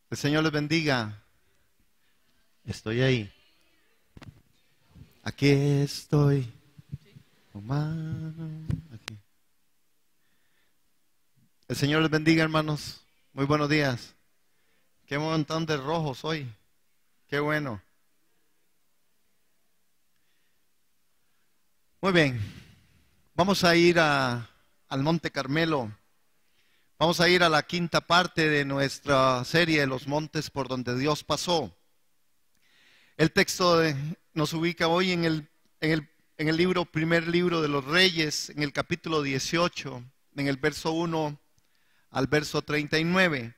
El Señor les bendiga. Estoy ahí. Aquí estoy. Humano. Aquí. El Señor les bendiga, hermanos. Muy buenos días. Qué montón de rojos hoy. Qué bueno. Muy bien. Vamos a ir al Monte Carmelo. Vamos a ir a la quinta parte de nuestra serie de los montes por donde Dios pasó. El texto nos ubica hoy en el libro, primer libro de los Reyes, en el capítulo 18, en el verso 1 al verso 39.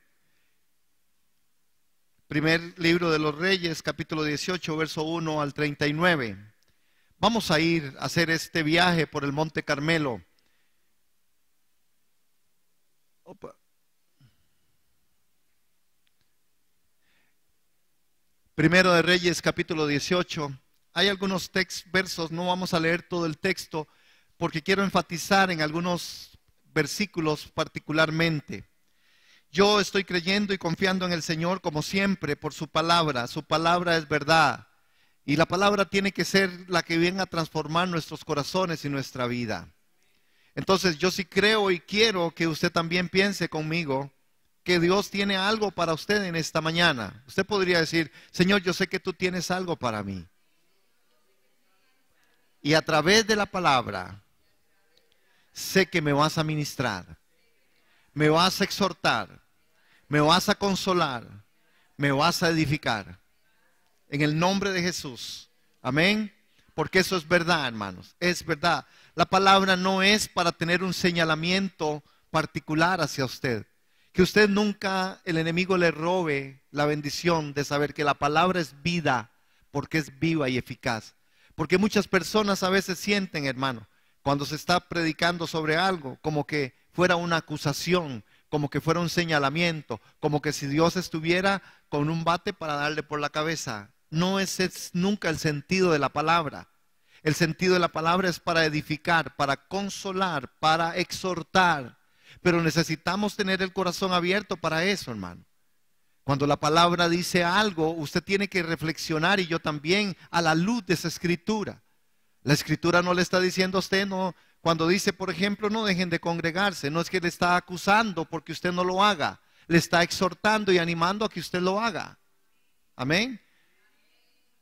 Primer libro de los Reyes, capítulo 18, verso 1 al 39. Vamos a ir a hacer este viaje por el Monte Carmelo. Opa. Primero de Reyes, capítulo 18. Hay algunos versos, no vamos a leer todo el texto, porque quiero enfatizar en algunos versículos particularmente. Yo estoy creyendo y confiando en el Señor como siempre por su palabra. Su palabra es verdad. Y la palabra tiene que ser la que venga a transformar nuestros corazones y nuestra vida. Entonces yo sí creo y quiero que usted también piense conmigo que Dios tiene algo para usted en esta mañana. Usted podría decir: Señor, yo sé que tú tienes algo para mí. Y a través de la palabra sé que me vas a ministrar, me vas a exhortar, me vas a consolar, me vas a edificar. En el nombre de Jesús. Amén. Porque eso es verdad, hermanos. Es verdad. La palabra no es para tener un señalamiento particular hacia usted. Que usted nunca, el enemigo le robe la bendición de saber que la palabra es vida, porque es viva y eficaz. Porque muchas personas a veces sienten, hermano, cuando se está predicando sobre algo, como que fuera una acusación, como que fuera un señalamiento, como que si Dios estuviera con un bate para darle por la cabeza. No es nunca el sentido de la palabra. El sentido de la palabra es para edificar, para consolar, para exhortar. Pero necesitamos tener el corazón abierto para eso, hermano. Cuando la palabra dice algo, usted tiene que reflexionar, y yo también, a la luz de esa escritura. La escritura no le está diciendo a usted, no, cuando dice, por ejemplo, no dejen de congregarse, no es que le está acusando porque usted no lo haga. Le está exhortando y animando a que usted lo haga. Amén.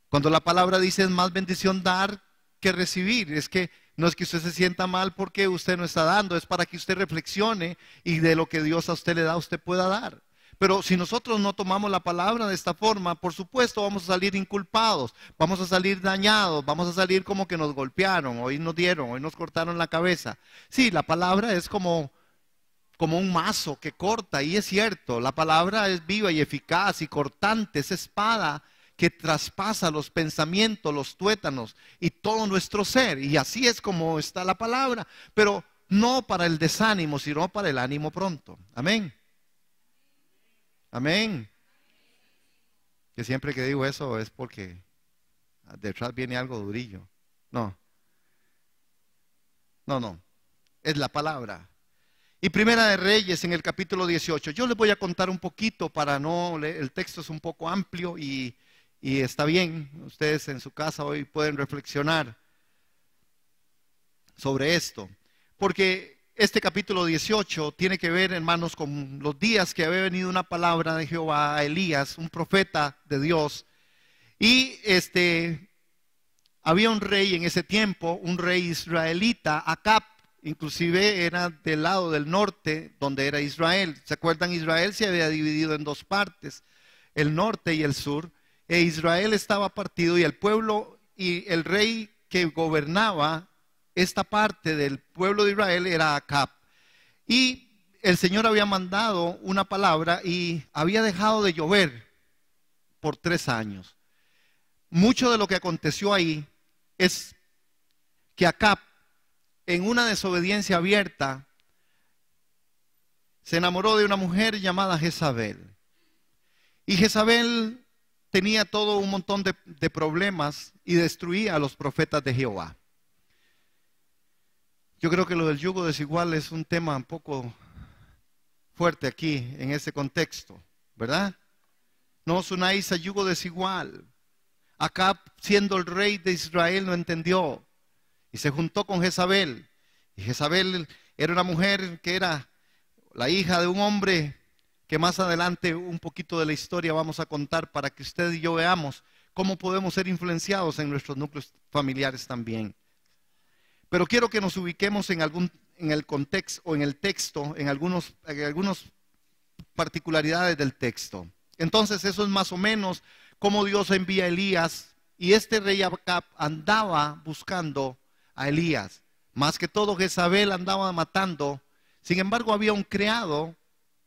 Cuando la palabra dice es más bendición dar que recibir, es que no es que usted se sienta mal porque usted no está dando, es para que usted reflexione y de lo que Dios a usted le da, usted pueda dar. Pero si nosotros no tomamos la palabra de esta forma, por supuesto vamos a salir inculpados, vamos a salir dañados, vamos a salir como que nos golpearon, hoy nos dieron, hoy nos cortaron la cabeza. Sí, la palabra es como un mazo que corta, y es cierto, la palabra es viva y eficaz y cortante, es espada que traspasa los pensamientos, los tuétanos y todo nuestro ser. Y así es como está la palabra, pero no para el desánimo, sino para el ánimo pronto. Amén. Amén. Que siempre que digo eso es porque detrás viene algo durillo. No, no, es la palabra. Y Primera de Reyes en el capítulo 18. Yo les voy a contar un poquito para no leer, el texto es un poco amplio y está bien. Ustedes en su casa hoy pueden reflexionar sobre esto. Porque este capítulo 18 tiene que ver, hermanos, con los días que había venido una palabra de Jehová a Elías, un profeta de Dios. Y había un rey en ese tiempo, un rey israelita, Acab. Inclusive era del lado del norte donde era Israel. ¿Se acuerdan? Israel se había dividido en dos partes, el norte y el sur. E Israel estaba partido, y el pueblo y el rey que gobernaba esta parte del pueblo de Israel era Acab. Y el Señor había mandado una palabra y había dejado de llover por 3 años. Mucho de lo que aconteció ahí es que Acab, en una desobediencia abierta, se enamoró de una mujer llamada Jezabel. Y Jezabel tenía todo un montón de problemas y destruía a los profetas de Jehová. Yo creo que lo del yugo desigual es un tema un poco fuerte aquí, en ese contexto, ¿verdad? No os unáis a yugo desigual. Acab, siendo el rey de Israel, no entendió y se juntó con Jezabel. Y Jezabel era una mujer que era la hija de un hombre que más adelante un poquito de la historia vamos a contar para que usted y yo veamos cómo podemos ser influenciados en nuestros núcleos familiares también. Pero quiero que nos ubiquemos en el contexto o en el texto, en algunas particularidades del texto. Entonces eso es más o menos cómo Dios envía a Elías, y este rey Acab andaba buscando a Elías. Más que todo Jezabel andaba matando. Sin embargo, había un criado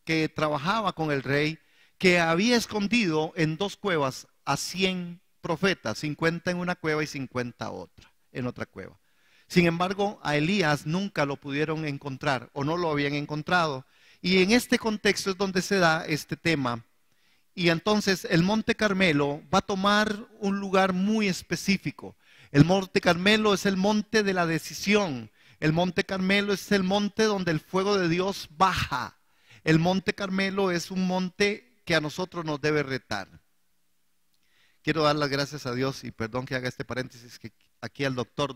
que trabajaba con el rey, que había escondido en 2 cuevas a 100 profetas, 50 en una cueva y 50 en otra cueva. Sin embargo, a Elías nunca lo pudieron encontrar o no lo habían encontrado. Y en este contexto es donde se da este tema. Y entonces el Monte Carmelo va a tomar un lugar muy específico. El Monte Carmelo es el monte de la decisión. El Monte Carmelo es el monte donde el fuego de Dios baja. El Monte Carmelo es un monte que a nosotros nos debe retar. Quiero dar las gracias a Dios y perdón que haga este paréntesis, que aquí al doctor,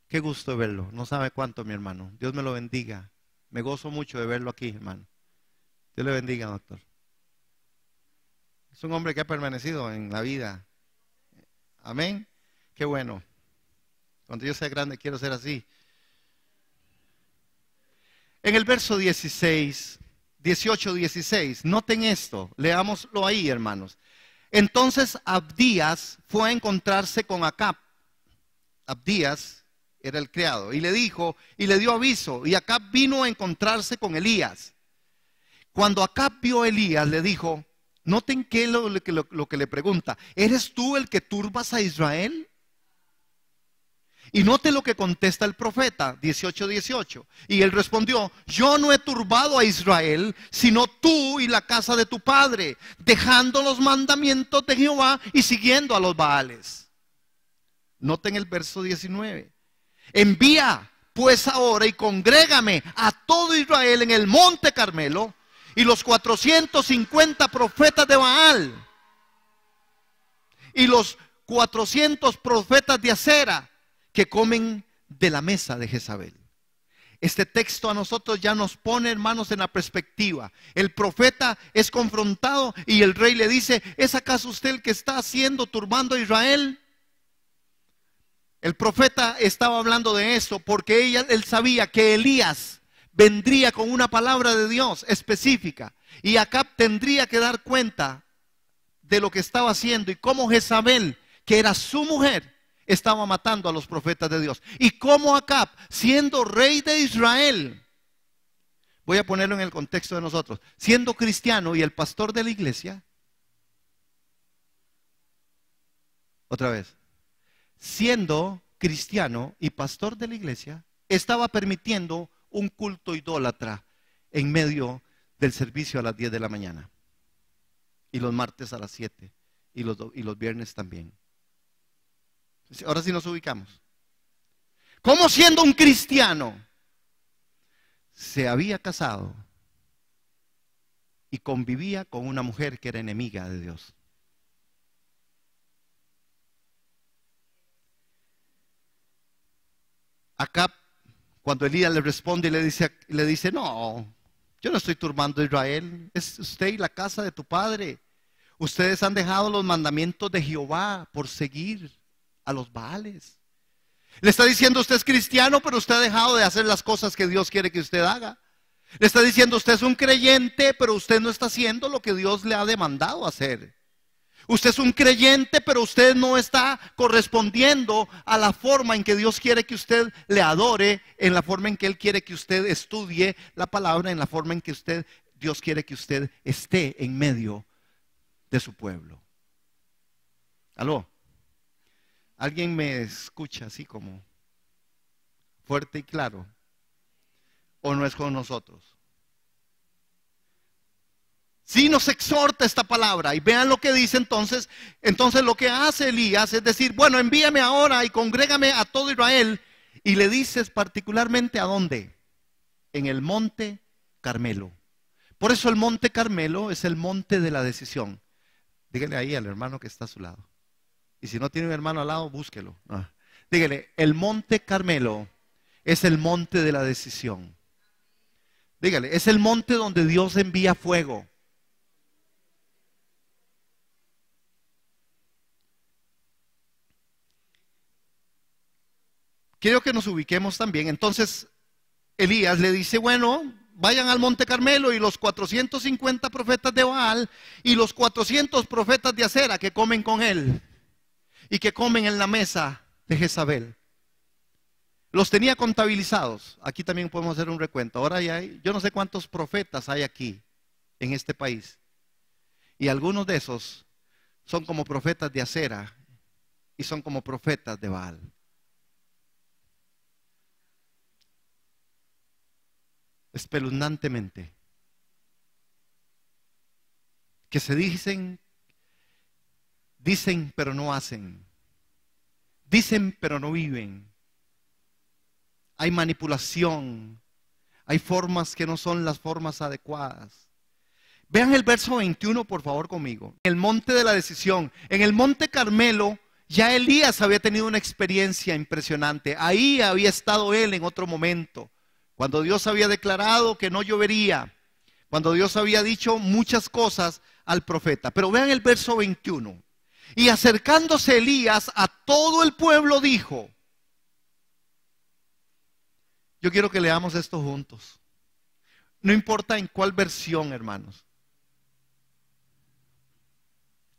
qué gusto de verlo. No sabe cuánto, mi hermano. Dios me lo bendiga. Me gozo mucho de verlo aquí, hermano. Dios le bendiga, doctor. Es un hombre que ha permanecido en la vida. Amén. Qué bueno. Cuando yo sea grande quiero ser así. En el verso 18, 16, noten esto, leámoslo ahí, hermanos. Entonces Abdías fue a encontrarse con Acab. Abdías era el criado, y le dijo, y le dio aviso, y Acab vino a encontrarse con Elías. Cuando Acab vio a Elías, le dijo, noten que lo que le pregunta, ¿eres tú el que turbas a Israel? Y note lo que contesta el profeta, 18. Y él respondió, yo no he turbado a Israel, sino tú y la casa de tu padre, dejando los mandamientos de Jehová y siguiendo a los Baales. Noten el verso 19. Envía pues ahora y congrégame a todo Israel en el monte Carmelo y los 450 profetas de Baal y los 400 profetas de Acera que comen de la mesa de Jezabel. Este texto a nosotros ya nos pone, hermanos, en la perspectiva. El profeta es confrontado y el rey le dice, ¿es acaso usted el que está haciendo, turbando a Israel? El profeta estaba hablando de eso porque él sabía que Elías vendría con una palabra de Dios específica y Acab tendría que dar cuenta de lo que estaba haciendo y cómo Jezabel, que era su mujer, estaba matando a los profetas de Dios. Y cómo Acab, siendo rey de Israel, voy a ponerlo en el contexto de nosotros, siendo cristiano y el pastor de la iglesia, otra vez, siendo cristiano y pastor de la iglesia, estaba permitiendo un culto idólatra en medio del servicio a las 10 de la mañana. Y los martes a las 7 y los viernes también. Ahora sí nos ubicamos. ¿Cómo siendo un cristiano se había casado y convivía con una mujer que era enemiga de Dios? Acab, cuando Elías le responde y le dice, no, yo no estoy turbando a Israel, es usted y la casa de tu padre. Ustedes han dejado los mandamientos de Jehová por seguir a los Baales. Le está diciendo, usted es cristiano, pero usted ha dejado de hacer las cosas que Dios quiere que usted haga. Le está diciendo, usted es un creyente, pero usted no está haciendo lo que Dios le ha demandado hacer. Usted es un creyente, pero usted no está correspondiendo a la forma en que Dios quiere que usted le adore, en la forma en que Él quiere que usted estudie la palabra, en la forma en que Dios quiere que usted esté en medio de su pueblo. ¿Aló? ¿Alguien me escucha así como fuerte y claro? ¿O no es con nosotros? Sí nos exhorta esta palabra y vean lo que dice entonces lo que hace Elías es decir, bueno, envíame ahora y congrégame a todo Israel, y le dices particularmente ¿a dónde? En el monte Carmelo. Por eso el monte Carmelo es el monte de la decisión. Dígale ahí al hermano que está a su lado. Y si no tiene un hermano al lado, búsquelo. Dígale, el monte Carmelo es el monte de la decisión. Dígale, es el monte donde Dios envía fuego. Quiero que nos ubiquemos también. Entonces, Elías le dice, bueno, vayan al monte Carmelo y los 450 profetas de Baal y los 400 profetas de Acera que comen con él y que comen en la mesa de Jezabel. Los tenía contabilizados. Aquí también podemos hacer un recuento. Ahora ya hay, yo no sé cuántos profetas hay aquí en este país. Y algunos de esos son como profetas de Acera y son como profetas de Baal. Espeluznantemente. Que se dicen pero no hacen. Dicen pero no viven. Hay manipulación. Hay formas que no son las formas adecuadas. Vean el verso 21 por favor conmigo. El monte de la decisión. En el monte Carmelo ya Elías había tenido una experiencia impresionante. Ahí había estado él en otro momento. Cuando Dios había declarado que no llovería. Cuando Dios había dicho muchas cosas al profeta. Pero vean el verso 21. Y acercándose Elías a todo el pueblo dijo. Yo quiero que leamos esto juntos. No importa en cuál versión, hermanos.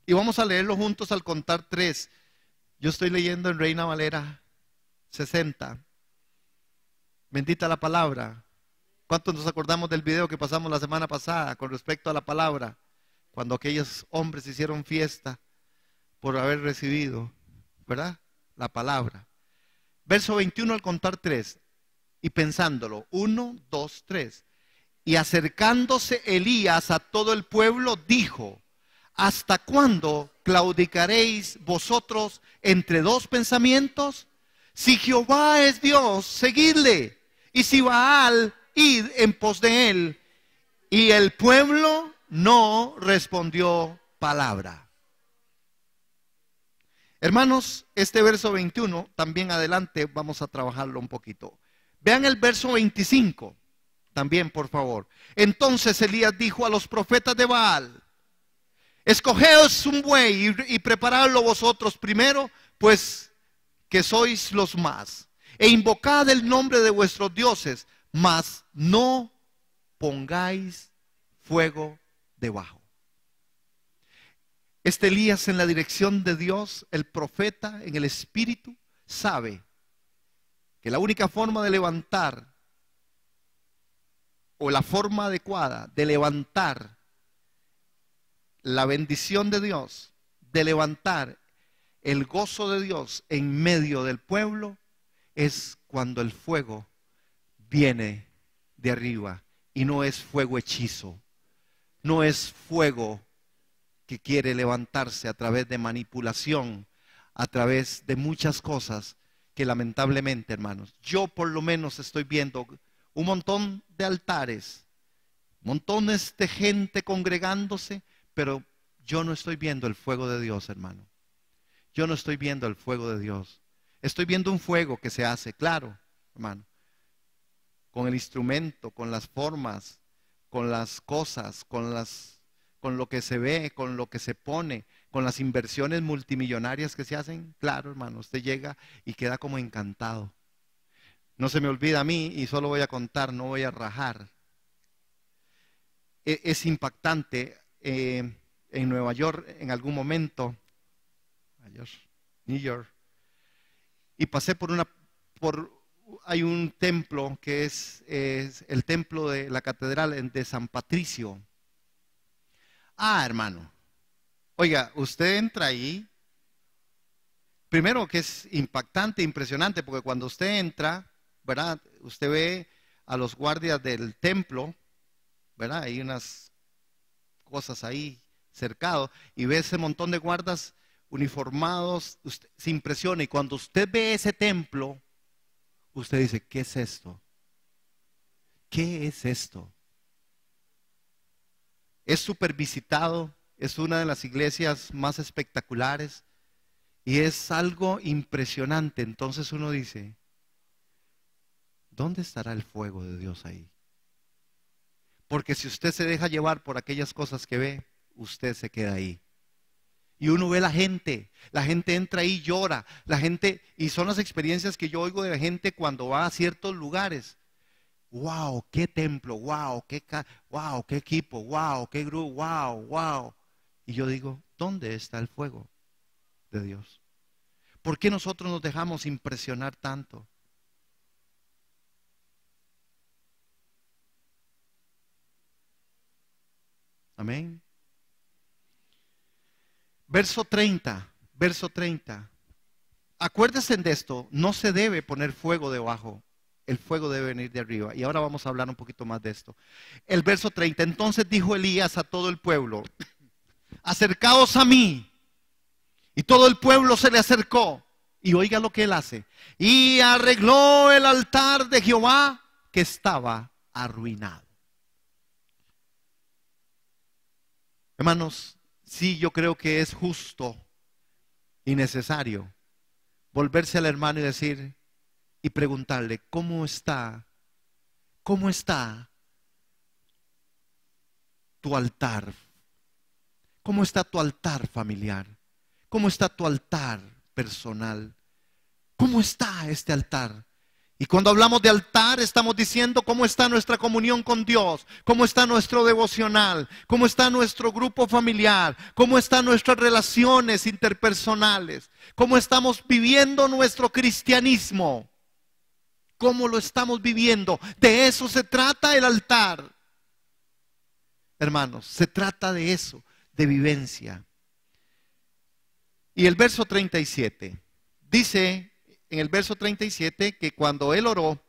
Y vamos a leerlo juntos al contar 3. Yo estoy leyendo en Reina Valera 60. Bendita la palabra. ¿Cuántos nos acordamos del video que pasamos la semana pasada con respecto a la palabra? Cuando aquellos hombres hicieron fiesta por haber recibido, ¿verdad? La palabra. Verso 21 al contar 3. Y pensándolo, 1, 2, 3. Y acercándose Elías a todo el pueblo, dijo, ¿hasta cuándo claudicaréis vosotros entre dos pensamientos? Si Jehová es Dios, seguidle. Y si Baal, id en pos de él. Y el pueblo no respondió palabra. Hermanos, este verso 21, también adelante vamos a trabajarlo un poquito. Vean el verso 25, también por favor. Entonces Elías dijo a los profetas de Baal, escogeos un buey y preparadlo vosotros primero, pues que sois los más. E invocad el nombre de vuestros dioses, mas no pongáis fuego debajo. Este Elías en la dirección de Dios, el profeta en el espíritu, sabe que la única forma de levantar, o la forma adecuada de levantar la bendición de Dios, de levantar el gozo de Dios en medio del pueblo, es cuando el fuego viene de arriba y no es fuego hechizo, no es fuego que quiere levantarse a través de manipulación, a través de muchas cosas que lamentablemente, hermanos, yo por lo menos estoy viendo un montón de altares, montones de gente congregándose, pero yo no estoy viendo el fuego de Dios, hermano. Yo no estoy viendo el fuego de Dios. Estoy viendo un fuego que se hace, claro, hermano, con el instrumento, con las formas, con las cosas, con lo que se ve, con lo que se pone, con las inversiones multimillonarias que se hacen. Claro, hermano, usted llega y queda como encantado. No se me olvida a mí y solo voy a contar, no voy a rajar. Es impactante. En Nueva York, en algún momento, New York, y pasé hay un templo que es el templo de la catedral de San Patricio. Hermano, oiga, usted entra ahí, primero que es impactante, impresionante, porque cuando usted entra, ¿verdad? Usted ve a los guardias del templo, ¿verdad? Hay unas cosas ahí cercados y ve ese montón de guardas uniformados, usted se impresiona y cuando usted ve ese templo, usted dice, ¿qué es esto? ¿Qué es esto? Es súper visitado, es una de las iglesias más espectaculares y es algo impresionante. Entonces uno dice, ¿dónde estará el fuego de Dios ahí? Porque si usted se deja llevar por aquellas cosas que ve, usted se queda ahí. Y uno ve la gente entra ahí y llora, la gente, y son las experiencias que yo oigo de la gente cuando va a ciertos lugares. Wow, qué templo, wow, qué equipo, wow, qué grupo, wow, wow. Y yo digo, ¿dónde está el fuego de Dios? ¿Por qué nosotros nos dejamos impresionar tanto? Amén. Verso 30, verso 30. Acuérdense de esto, no se debe poner fuego debajo, el fuego debe venir de arriba. Y ahora vamos a hablar un poquito más de esto. El verso 30, entonces dijo Elías a todo el pueblo, acercaos a mí. Y todo el pueblo se le acercó. Y oiga lo que él hace. Y arregló el altar de Jehová que estaba arruinado. Hermanos, sí, yo creo que es justo y necesario volverse al hermano y decir y preguntarle, ¿cómo está tu altar? ¿Cómo está tu altar familiar? ¿Cómo está tu altar personal? ¿Cómo está este altar? Y cuando hablamos de altar estamos diciendo cómo está nuestra comunión con Dios, cómo está nuestro devocional, cómo está nuestro grupo familiar, cómo están nuestras relaciones interpersonales, cómo estamos viviendo nuestro cristianismo, cómo lo estamos viviendo. De eso se trata el altar. Hermanos, se trata de eso, de vivencia. Y el verso 37 dice, en el verso 37, que cuando él oró,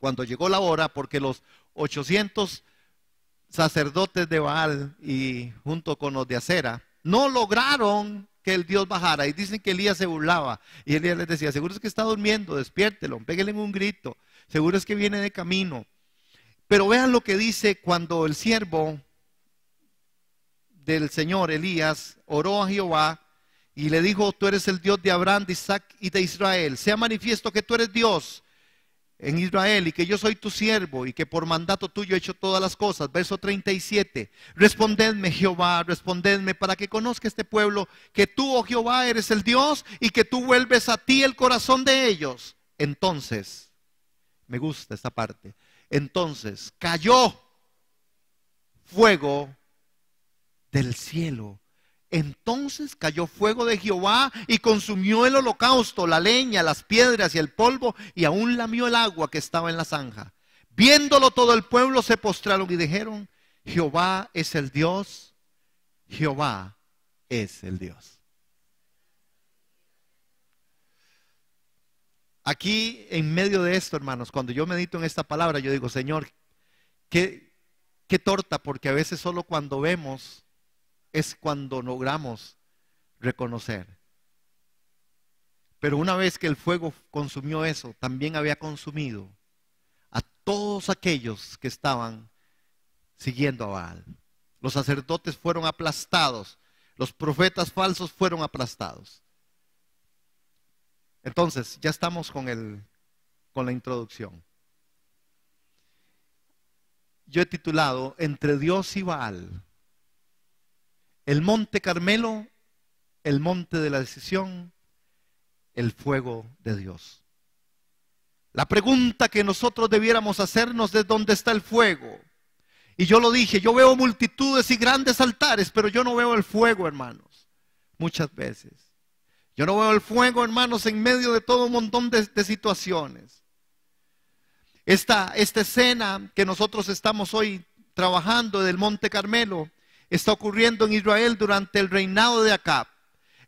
cuando llegó la hora, porque los 800 sacerdotes de Baal y junto con los de Acera no lograron que el Dios bajara, y dicen que Elías se burlaba, y Elías les decía, seguro es que está durmiendo, despiértelo, péguele un grito, seguro es que viene de camino. Pero vean lo que dice cuando el siervo del Señor, Elías, oró a Jehová, y le dijo, tú eres el Dios de Abraham, de Isaac y de Israel. Sea manifiesto que tú eres Dios en Israel y que yo soy tu siervo y que por mandato tuyo he hecho todas las cosas. Verso 37. Respondedme, Jehová, respondedme para que conozca este pueblo que tú, oh Jehová, eres el Dios y que tú vuelves a ti el corazón de ellos. Entonces, me gusta esta parte. Entonces cayó fuego del cielo. Entonces cayó fuego de Jehová y consumió el holocausto, la leña, las piedras y el polvo, y aún lamió el agua que estaba en la zanja. Viéndolo todo el pueblo se postraron y dijeron, Jehová es el Dios, Jehová es el Dios. Aquí en medio de esto, hermanos, cuando yo medito en esta palabra, yo digo, Señor, qué torta, porque a veces solo cuando vemos es cuando logramos reconocer. Pero una vez que el fuego consumió eso, también había consumido a todos aquellos que estaban siguiendo a Baal. Los sacerdotes fueron aplastados, los profetas falsos fueron aplastados. Entonces, ya estamos con la introducción. Yo he titulado Entre Dios y Baal. El monte Carmelo, el monte de la decisión, el fuego de Dios. La pregunta que nosotros debiéramos hacernos es ¿dónde está el fuego? Y yo lo dije, yo veo multitudes y grandes altares, pero yo no veo el fuego, hermanos, muchas veces. Yo no veo el fuego, hermanos, en medio de todo un montón de situaciones. Esta escena que nosotros estamos hoy trabajando del monte Carmelo, está ocurriendo en Israel durante el reinado de Acab.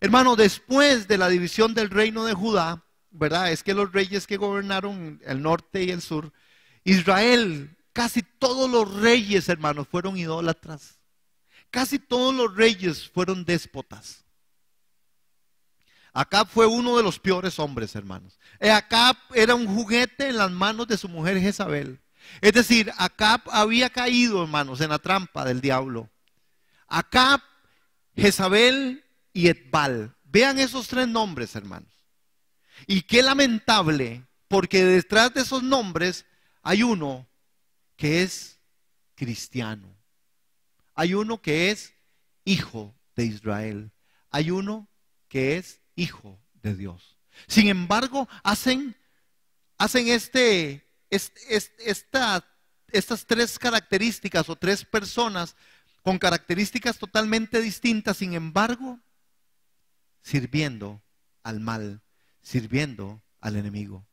Hermano, después de la división del reino de Judá, ¿verdad? Es que los reyes que gobernaron el norte y el sur, Israel, casi todos los reyes, hermanos, fueron idólatras. Casi todos los reyes fueron déspotas. Acab fue uno de los peores hombres, hermanos. Acab era un juguete en las manos de su mujer Jezabel. Es decir, Acab había caído, hermanos, en la trampa del diablo. Acab Jezabel y Etbal. Vean esos tres nombres, hermanos. Y qué lamentable, porque detrás de esos nombres hay uno que es cristiano. Hay uno que es hijo de Israel. Hay uno que es hijo de Dios. Sin embargo, hacen estas tres características o tres personas con características totalmente distintas, sin embargo, sirviendo al mal, sirviendo al enemigo.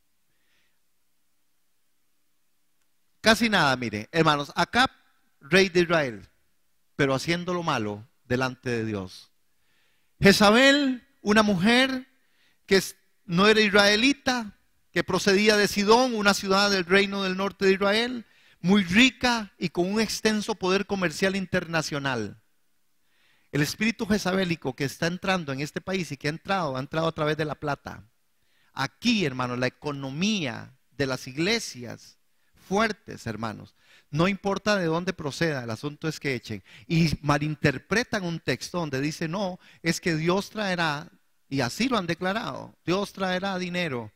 Casi nada, mire, hermanos, Acab, rey de Israel, pero haciendo lo malo delante de Dios. Jezabel, una mujer que no era israelita, que procedía de Sidón, una ciudad del reino del norte de Israel, muy rica y con un extenso poder comercial internacional. El espíritu jezabélico que está entrando en este país y que ha entrado a través de la plata. Aquí, hermanos, la economía de las iglesias fuertes, hermanos, no importa de dónde proceda, el asunto es que echen. Y malinterpretan un texto donde dice, no, es que Dios traerá, y así lo han declarado, Dios traerá dinero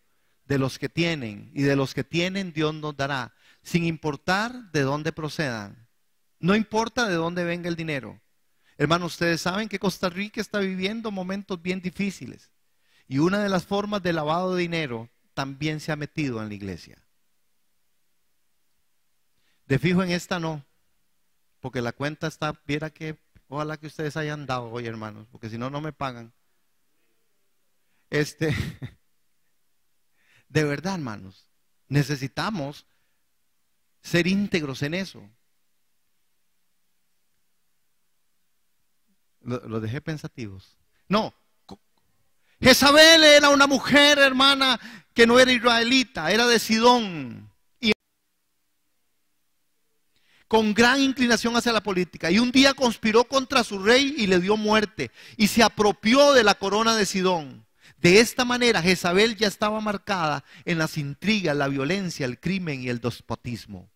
de los que tienen, y de los que tienen Dios nos dará, sin importar de dónde procedan. No importa de dónde venga el dinero. Hermanos, ustedes saben que Costa Rica está viviendo momentos bien difíciles. Y una de las formas de lavado de dinero también se ha metido en la iglesia. De fijo en esta no, porque la cuenta está, viera que, ojalá que ustedes hayan dado hoy, hermanos, porque si no, no me pagan. De verdad, hermanos, necesitamos ser íntegros en eso. Lo dejé pensativos. No, Jezabel era una mujer, hermana, que no era israelita, era de Sidón. Y con gran inclinación hacia la política. Y un día conspiró contra su rey y le dio muerte. Y se apropió de la corona de Sidón. De esta manera, Jezabel ya estaba marcada en las intrigas, la violencia, el crimen y el despotismo.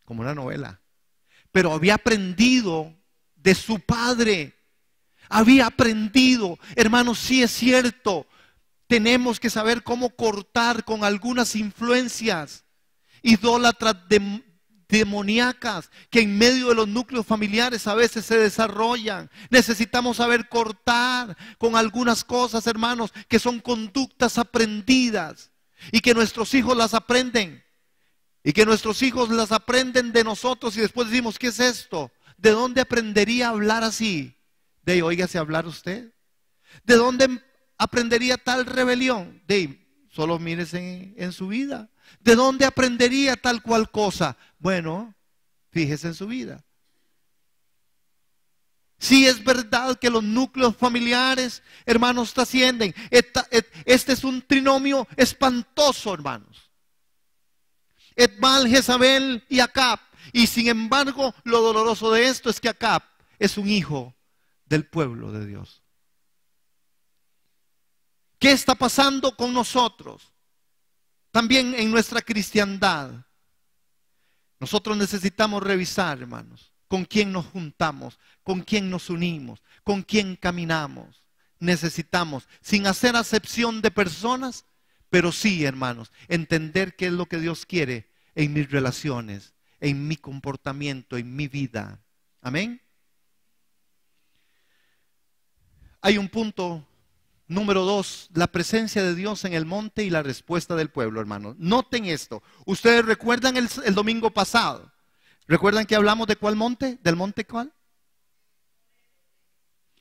Como una novela. Pero había aprendido de su padre. Había aprendido. Hermanos, sí es cierto. Tenemos que saber cómo cortar con algunas influencias idólatras demoníacas que en medio de los núcleos familiares a veces se desarrollan. Necesitamos saber cortar con algunas cosas, hermanos, que son conductas aprendidas y que nuestros hijos las aprenden. Y que nuestros hijos las aprenden de nosotros y después decimos, ¿qué es esto? ¿De dónde aprendería a hablar así? De ahí, óigase hablar usted. ¿De dónde aprendería tal rebelión? De ahí, solo mírese en su vida. ¿De dónde aprendería tal cual cosa? Bueno, fíjese en su vida. Sí es verdad que los núcleos familiares, hermanos, trascienden. Este es un trinomio espantoso, hermanos. Etbal, Jezabel y Acab. Y sin embargo, lo doloroso de esto es que Acab es un hijo del pueblo de Dios. ¿Qué está pasando con nosotros? También en nuestra cristiandad. Nosotros necesitamos revisar, hermanos, con quién nos juntamos, con quién nos unimos, con quién caminamos. Necesitamos, sin hacer acepción de personas, pero sí, hermanos, entender qué es lo que Dios quiere en mis relaciones, en mi comportamiento, en mi vida. Amén. Hay un punto número 2, la presencia de Dios en el monte y la respuesta del pueblo, hermanos. Noten esto. Ustedes recuerdan el domingo pasado. ¿Recuerdan que hablamos de cuál monte? ¿Del monte cuál?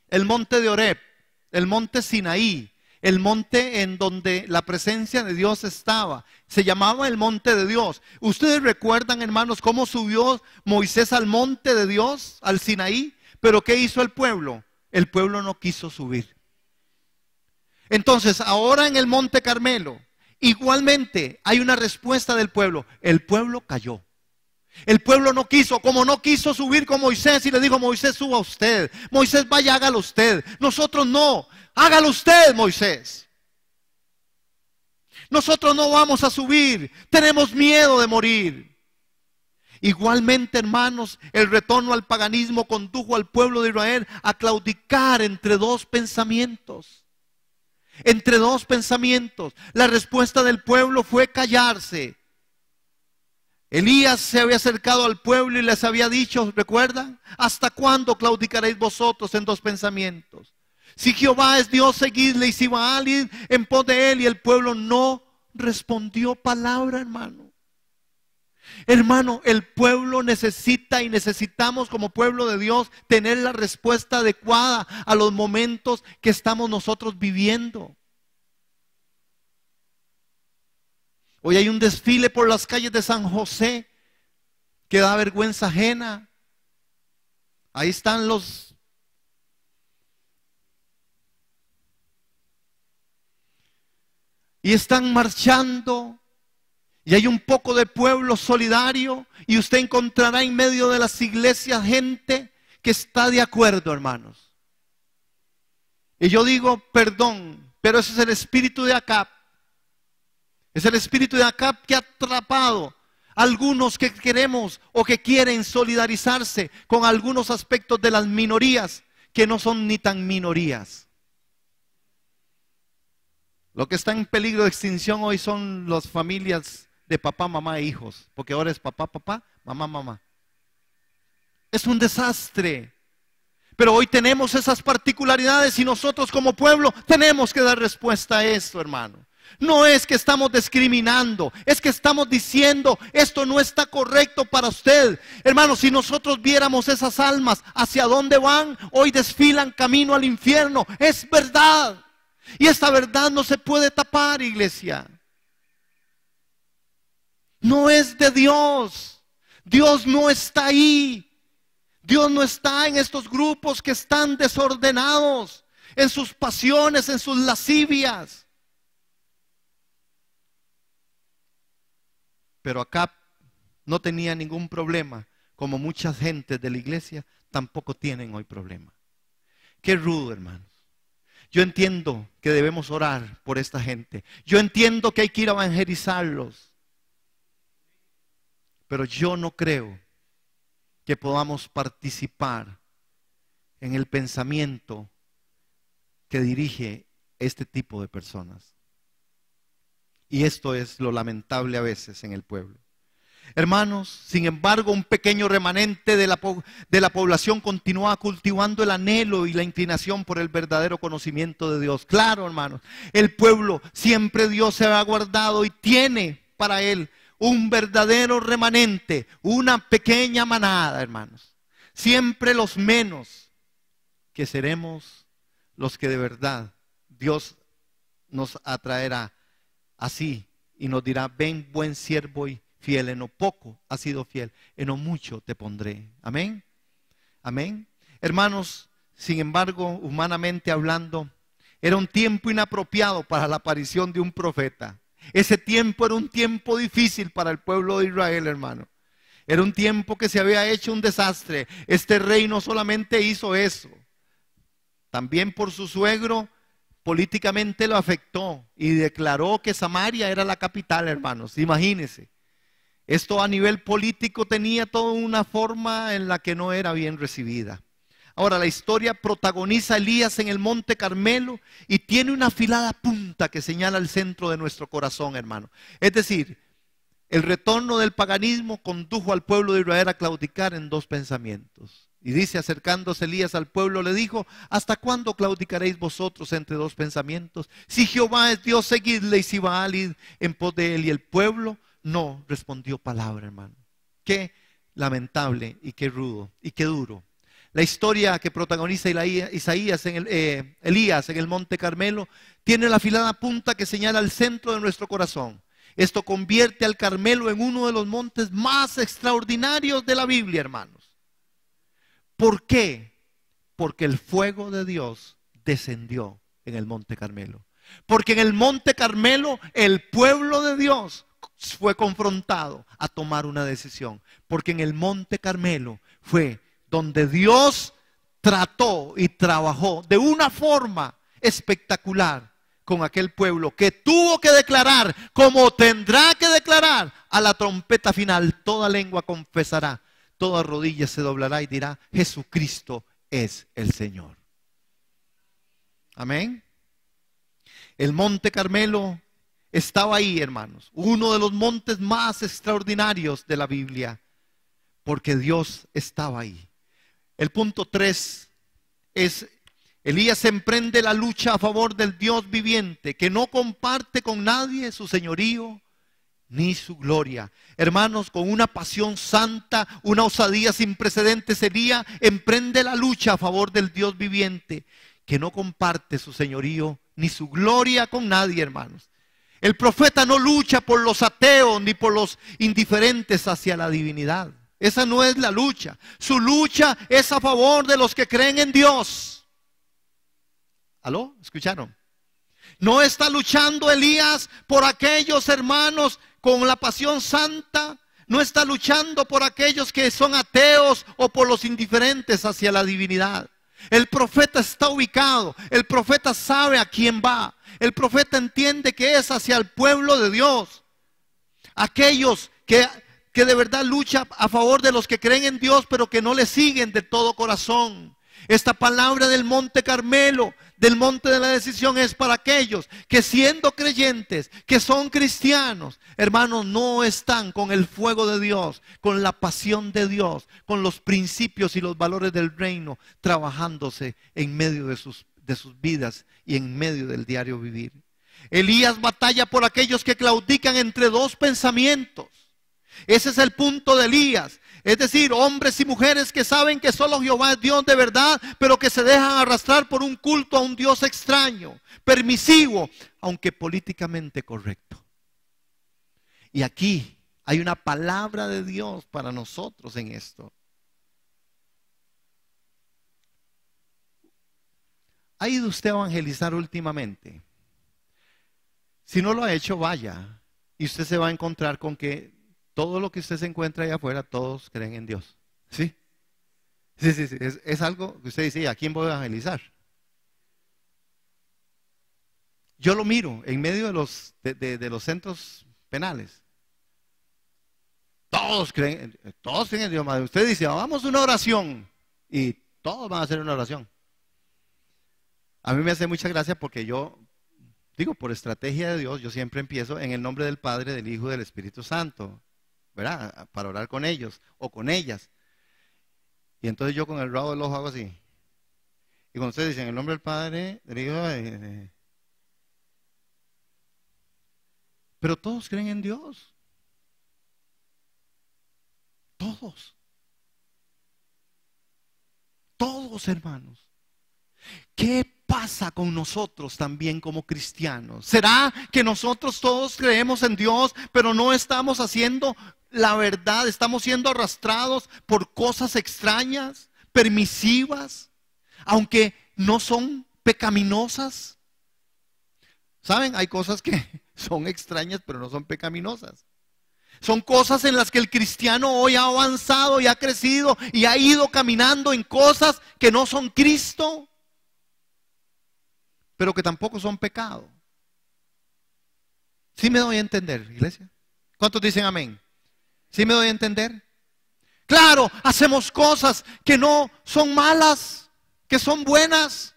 El monte de Oreb, el monte Sinaí, el monte en donde la presencia de Dios estaba. Se llamaba el monte de Dios. ¿Ustedes recuerdan, hermanos, cómo subió Moisés al monte de Dios, al Sinaí? Pero ¿qué hizo el pueblo? El pueblo no quiso subir. Entonces, ahora en el monte Carmelo, igualmente hay una respuesta del pueblo. El pueblo cayó. El pueblo no quiso, como no quiso subir con Moisés y le dijo, Moisés, suba usted. Moisés, vaya, hágalo usted. Nosotros no, hágalo usted, Moisés. Nosotros no vamos a subir, tenemos miedo de morir. Igualmente, hermanos, el retorno al paganismo condujo al pueblo de Israel a claudicar entre dos pensamientos. Entre dos pensamientos. La respuesta del pueblo fue callarse. Elías se había acercado al pueblo y les había dicho, ¿recuerdan? ¿Hasta cuándo claudicaréis vosotros en dos pensamientos? Si Jehová es Dios, seguidle, y si Baal, id en pos de él. Y el pueblo no respondió palabra, hermano. Hermano, el pueblo necesita y necesitamos como pueblo de Dios tener la respuesta adecuada a los momentos que estamos nosotros viviendo. Hoy hay un desfile por las calles de San José que da vergüenza ajena. Ahí están los y están marchando. Y hay un poco de pueblo solidario, y usted encontrará en medio de las iglesias gente que está de acuerdo, hermanos. Y yo digo, perdón, pero ese es el espíritu de Acab. Es el espíritu de Acab que ha atrapado a algunos que queremos o que quieren solidarizarse con algunos aspectos de las minorías que no son ni tan minorías. Lo que está en peligro de extinción hoy son las familias de papá, mamá e hijos, porque ahora es papá, papá, mamá, mamá. Es un desastre. Pero hoy tenemos esas particularidades y nosotros como pueblo tenemos que dar respuesta a esto, hermano. No es que estamos discriminando, es que estamos diciendo, esto no está correcto para usted. Hermano, si nosotros viéramos esas almas hacia dónde van, hoy desfilan camino al infierno. Es verdad. Y esta verdad no se puede tapar, iglesia. No es de Dios. Dios no está ahí. Dios no está en estos grupos que están desordenados, en sus pasiones, en sus lascivias. Pero Acab no tenía ningún problema, como muchas gentes de la iglesia tampoco tienen hoy problema. Qué rudo, hermanos. Yo entiendo que debemos orar por esta gente. Yo entiendo que hay que ir a evangelizarlos. Pero yo no creo que podamos participar en el pensamiento que dirige este tipo de personas. Y esto es lo lamentable a veces en el pueblo. Hermanos, sin embargo, un pequeño remanente de la población continúa cultivando el anhelo y la inclinación por el verdadero conocimiento de Dios. Claro, hermanos, el pueblo siempre Dios se ha guardado y tiene para él un verdadero remanente, una pequeña manada, hermanos. Siempre los menos, que seremos los que de verdad Dios nos atraerá así y nos dirá, ven buen siervo y fiel, en lo poco has sido fiel, en lo mucho te pondré. Amén. Amén. Hermanos, sin embargo, humanamente hablando, era un tiempo inapropiado para la aparición de un profeta. Ese tiempo era un tiempo difícil para el pueblo de Israel, hermano. Era un tiempo que se había hecho un desastre. Este rey no solamente hizo eso, también por su suegro políticamente lo afectó y declaró que Samaria era la capital, hermanos. Imagínense. Esto a nivel político tenía toda una forma en la que no era bien recibida. Ahora, la historia protagoniza a Elías en el Monte Carmelo y tiene una afilada punta que señala el centro de nuestro corazón, hermano. Es decir, el retorno del paganismo condujo al pueblo de Israel a claudicar en dos pensamientos. Y dice, acercándose Elías al pueblo, le dijo, ¿hasta cuándo claudicaréis vosotros entre dos pensamientos? Si Jehová es Dios, seguidle, y si Baal, id en pos de él. Y el pueblo no respondió palabra, hermano. Qué lamentable y qué rudo y qué duro. La historia que protagoniza Elías en el Monte Carmelo tiene la afilada punta que señala el centro de nuestro corazón. Esto convierte al Carmelo en uno de los montes más extraordinarios de la Biblia, hermanos. ¿Por qué? Porque el fuego de Dios descendió en el Monte Carmelo. Porque en el Monte Carmelo el pueblo de Dios fue confrontado a tomar una decisión. Porque en el Monte Carmelo fue donde Dios trató y trabajó de una forma espectacular con aquel pueblo que tuvo que declarar, como tendrá que declarar a la trompeta final, toda lengua confesará, toda rodilla se doblará y dirá, Jesucristo es el Señor. Amén. El monte Carmelo estaba ahí, hermanos, uno de los montes más extraordinarios de la Biblia, porque Dios estaba ahí. El punto 3 es: Elías emprende la lucha a favor del Dios viviente, que no comparte con nadie su señorío ni su gloria. Hermanos, con una pasión santa, una osadía sin precedentes, Elías emprende la lucha a favor del Dios viviente, que no comparte su señorío ni su gloria con nadie, hermanos. El profeta no lucha por los ateos ni por los indiferentes hacia la divinidad. Esa no es la lucha. Su lucha es a favor de los que creen en Dios. ¿Aló? ¿Escucharon? No está luchando Elías por aquellos hermanos con la pasión santa. No está luchando por aquellos que son ateos o por los indiferentes hacia la divinidad. El profeta está ubicado. El profeta sabe a quién va. El profeta entiende que es hacia el pueblo de Dios. Aquellos que de verdad luchan a favor de los que creen en Dios, pero que no le siguen de todo corazón. Esta palabra del monte Carmelo, del monte de la decisión, es para aquellos que, siendo creyentes, que son cristianos, hermanos, no están con el fuego de Dios, con la pasión de Dios, con los principios y los valores del reino, trabajándose en medio de sus vidas y en medio del diario vivir. Elías batalla por aquellos que claudican entre dos pensamientos. Ese es el punto de Elías. Es decir, hombres y mujeres que saben que solo Jehová es Dios de verdad, pero que se dejan arrastrar por un culto a un Dios extraño, permisivo, aunque políticamente correcto. Y aquí hay una palabra de Dios para nosotros en esto. ¿Ha ido usted a evangelizar últimamente? Si no lo ha hecho, vaya. Y usted se va a encontrar con que todo lo que usted se encuentra allá afuera, todos creen en Dios. ¿Sí? Sí. Es algo que usted dice, ¿a quién voy a evangelizar? Yo lo miro en medio de los centros penales. Todos creen en Dios. Usted dice, vamos a una oración. Y todos van a hacer una oración. A mí me hace mucha gracia porque yo, digo, por estrategia de Dios, yo siempre empiezo en el nombre del Padre, del Hijo y del Espíritu Santo, ¿verdad? Para orar con ellos o con ellas. Y entonces yo con el rabo del ojo hago así. Y cuando ustedes dicen en el nombre del Padre, del Hijo, pero todos creen en Dios. Todos. Todos, hermanos. ¿Qué pasa con nosotros también como cristianos? ¿Será que nosotros todos creemos en Dios, pero no estamos haciendo la verdad? Estamos siendo arrastrados por cosas extrañas, permisivas, aunque no son pecaminosas. ¿Saben? Hay cosas que son extrañas, pero no son pecaminosas. Son cosas en las que el cristiano hoy ha avanzado y ha crecido y ha ido caminando en cosas que no son Cristo, pero que tampoco son pecado. ¿Sí me doy a entender, iglesia? ¿Cuántos dicen amén? ¿Sí me doy a entender? Claro, hacemos cosas que no son malas, que son buenas,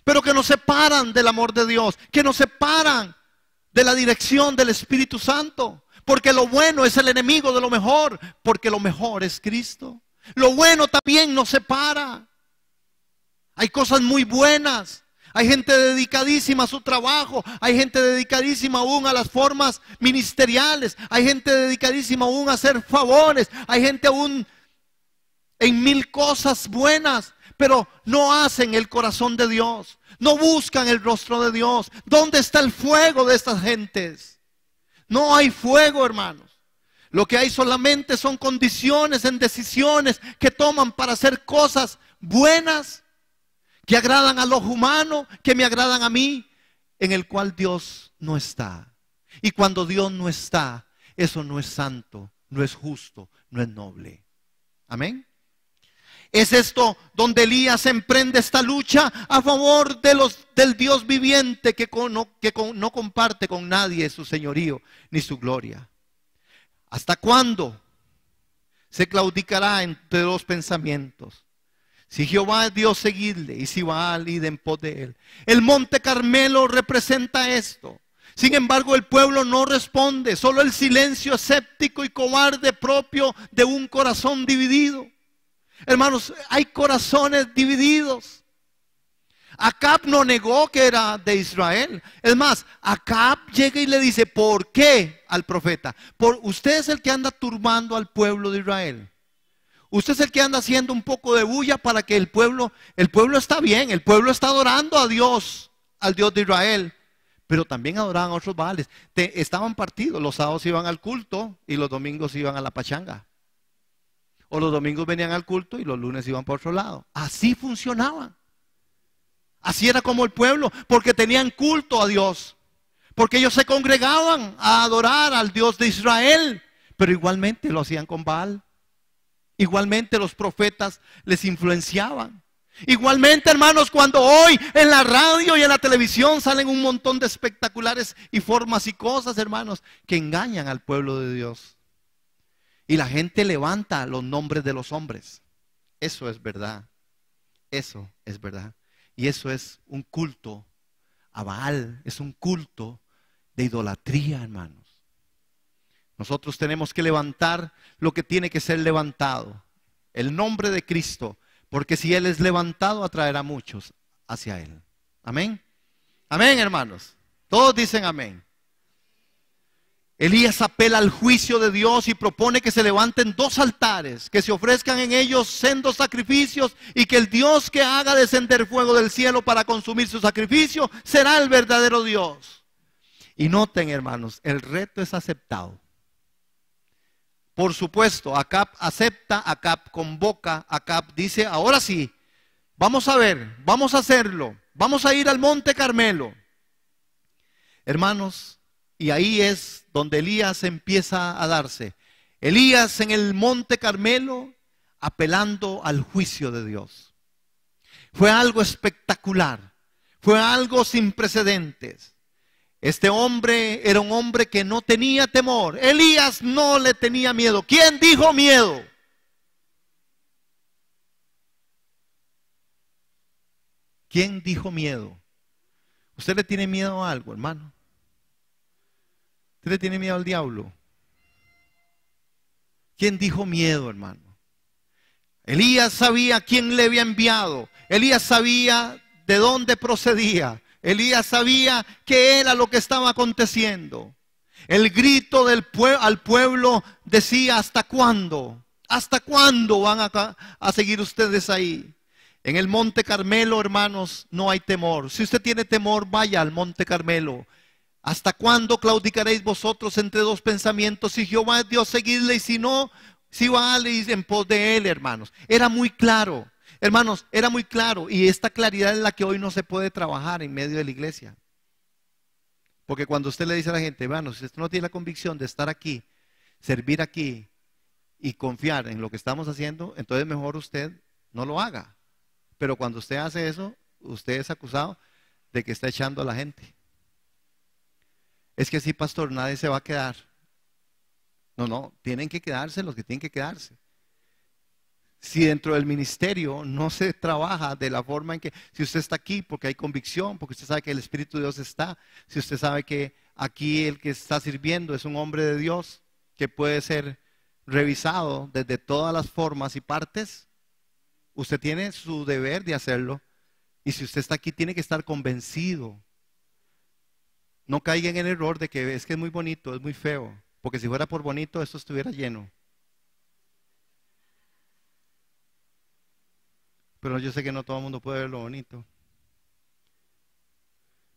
pero que nos separan del amor de Dios, que nos separan de la dirección del Espíritu Santo. Porque lo bueno es el enemigo de lo mejor, porque lo mejor es Cristo. Lo bueno también nos separa. Hay cosas muy buenas. Hay gente dedicadísima a su trabajo. Hay gente dedicadísima aún a las formas ministeriales. Hay gente dedicadísima aún a hacer favores. Hay gente aún en mil cosas buenas, pero no hacen el corazón de Dios. No buscan el rostro de Dios. ¿Dónde está el fuego de estas gentes? No hay fuego, hermanos. Lo que hay solamente son condiciones en decisiones que toman para hacer cosas buenas, que agradan a los humanos, que me agradan a mí, en el cual Dios no está. Y cuando Dios no está, eso no es santo, no es justo, no es noble. Amén. Es esto donde Elías emprende esta lucha a favor del Dios viviente que no comparte con nadie su señorío ni su gloria. ¿Hasta cuándo se claudicará entre dos pensamientos? Si Jehová es Dios, seguidle, y si Baal, id en pos de él. El monte Carmelo representa esto. Sin embargo, el pueblo no responde, solo el silencio escéptico y cobarde propio de un corazón dividido. Hermanos, hay corazones divididos. Acab no negó que era de Israel. Es más, Acab llega y le dice, ¿por qué al profeta? Usted es el que anda turbando al pueblo de Israel. Usted es el que anda haciendo un poco de bulla para que el pueblo está bien, el pueblo está adorando a Dios, al Dios de Israel. Pero también adoraban a otros baales. Estaban partidos, los sábados iban al culto y los domingos iban a la pachanga. O los domingos venían al culto y los lunes iban por otro lado. Así funcionaba. Así era como el pueblo, porque tenían culto a Dios. Porque ellos se congregaban a adorar al Dios de Israel. Pero igualmente lo hacían con Baal. Igualmente los profetas les influenciaban. Igualmente, hermanos, cuando hoy en la radio y en la televisión salen un montón de espectaculares y formas y cosas, hermanos, que engañan al pueblo de Dios. Y la gente levanta los nombres de los hombres. Eso es verdad. Eso es verdad. Y eso es un culto a Baal. Es un culto de idolatría, hermanos. Nosotros tenemos que levantar lo que tiene que ser levantado. El nombre de Cristo. Porque si Él es levantado, atraerá a muchos hacia Él. Amén. Amén, hermanos. Todos dicen amén. Elías apela al juicio de Dios y propone que se levanten dos altares, que se ofrezcan en ellos sendos sacrificios y que el Dios que haga descender fuego del cielo para consumir su sacrificio será el verdadero Dios. Y noten, hermanos, el reto es aceptado. Por supuesto, Acab acepta, Acab convoca, Acab dice, ahora sí, vamos a ver, vamos a hacerlo, vamos a ir al monte Carmelo. Hermanos, y ahí es donde Elías empieza a darse. Elías en el monte Carmelo apelando al juicio de Dios. Fue algo espectacular, fue algo sin precedentes. Este hombre era un hombre que no tenía temor. Elías no le tenía miedo. ¿Quién dijo miedo? ¿Quién dijo miedo? ¿Usted le tiene miedo a algo, hermano? ¿Usted le tiene miedo al diablo? ¿Quién dijo miedo, hermano? Elías sabía quién le había enviado. Elías sabía de dónde procedía. Elías sabía qué era lo que estaba aconteciendo. El grito al pueblo decía, ¿hasta cuándo? ¿Hasta cuándo van a seguir ustedes ahí? En el monte Carmelo, hermanos, no hay temor. Si usted tiene temor, vaya al monte Carmelo. ¿Hasta cuándo claudicaréis vosotros entre dos pensamientos? Si Jehová es Dios, seguidle, y si no, si Baal, id en pos de él, hermanos. Era muy claro. Hermanos, era muy claro, y esta claridad es la que hoy no se puede trabajar en medio de la iglesia. Porque cuando usted le dice a la gente, hermanos, si usted no tiene la convicción de estar aquí, servir aquí y confiar en lo que estamos haciendo, entonces mejor usted no lo haga. Pero cuando usted hace eso, usted es acusado de que está echando a la gente. Es que sí, pastor, nadie se va a quedar. No, tienen que quedarse los que tienen que quedarse. Si dentro del ministerio no se trabaja de la forma en que, si usted está aquí porque hay convicción, porque usted sabe que el Espíritu de Dios está, si usted sabe que aquí el que está sirviendo es un hombre de Dios que puede ser revisado desde todas las formas y partes, usted tiene su deber de hacerlo. Y si usted está aquí, tiene que estar convencido. No caiga en el error de que es muy bonito, es muy feo, porque si fuera por bonito, esto estuviera lleno. Pero yo sé que no todo el mundo puede ver lo bonito.